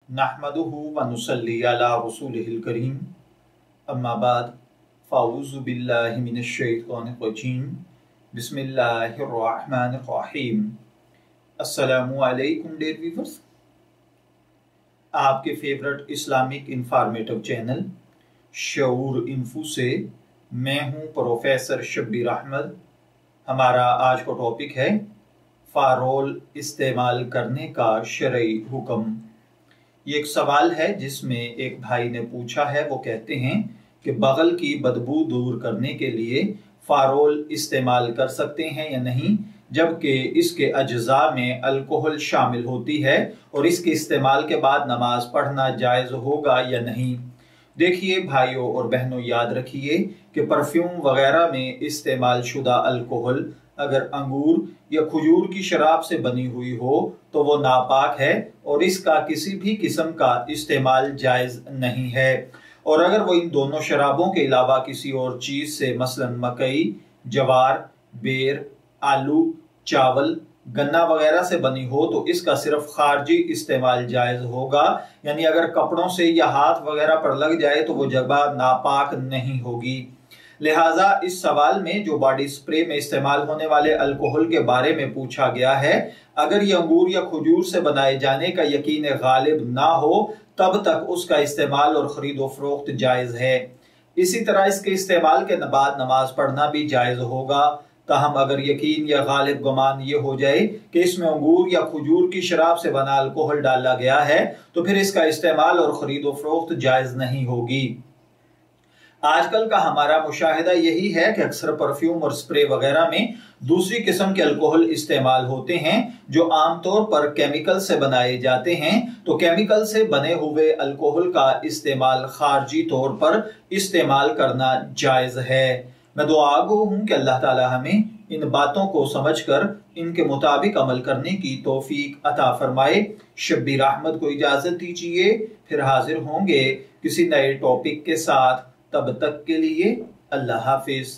नहमदुहु व नुसल्ली अला रसूलिहिल करीम अम्मा बाद फ़अऊज़ु बिल्लाहि मिनश शैतानिर रजीम बिस्मिल्लाहिर रहमानिर रहीम। अस्सलामु अलैकुम डियर व्यूअर्स, आपके favourite Islamic informative channel Shaoor info से मैं हूं प्रोफेसर शब्बीर अहमद। हमारा आज का टॉपिक है फारोल इस्तेमाल करने का शरई हुक्म। ये एक सवाल है जिसमें एक भाई ने पूछा है। वो कहते हैं कि बगल की बदबू दूर करने के लिए फारोल इस्तेमाल कर सकते हैं या नहीं, जबकि इसके अज्जा में अल्कोहल शामिल होती है, और इसके इस्तेमाल के बाद नमाज पढ़ना जायज़ होगा या नहीं। देखिए भाइयों और बहनों, याद रखिए कि परफ्यूम वगैरह में इस्तेमाल शुदा अल्कोहल अगर अंगूर या खजूर की शराब से बनी हुई हो तो वो नापाक है और इसका किसी भी किस्म का इस्तेमाल जायज़ नहीं है। और अगर वो इन दोनों शराबों के अलावा किसी और चीज़ से मसलन मकई, जवार, बेर, आलू, चावल, गन्ना वगैरह से बनी हो तो इसका सिर्फ खारजी इस्तेमाल जायज़ होगा। यानी अगर कपड़ों से या हाथ वगैरह पर लग जाए तो वो जगह नापाक नहीं होगी। लिहाजा इस सवाल में जो बॉडी स्प्रे में इस्तेमाल होने वाले अल्कोहल के बारे में पूछा गया है, अगर ये अंगूर या खजूर से बनाए जाने का यकीन गालिब ना हो तब तक उसका इस्तेमाल और खरीदो फरोख्त जायज़ है। इसी तरह इसके इस्तेमाल के बाद नमाज पढ़ना भी जायज़ होगा। ताहम अगर यकीन या गालिब गुमान ये हो जाए कि इसमें अंगूर या खजूर की शराब से बना अल्कोहल डाला गया है तो फिर इसका इस्तेमाल और खरीदो फरोख्त जायज़ नहीं होगी। आजकल का हमारा मुशाहिदा यही है कि अक्सर परफ्यूम और स्प्रे वगैरह में दूसरी किस्म के अल्कोहल इस्तेमाल होते हैं जो आमतौर पर केमिकल से बनाए जाते हैं। तो केमिकल से बने हुए अल्कोहल का इस्तेमाल खारजी तौर पर इस्तेमाल करना जायज़ है। मैं दुआगो हूँ कि अल्लाह ताला हमें इन बातों को समझकर इनके मुताबिक अमल करने की तौफीक अता फरमाए। शब्बीर अहमद को इजाज़त दीजिए, फिर हाजिर होंगे किसी नए टॉपिक के साथ। तब तक के लिए अल्लाह हाफिज।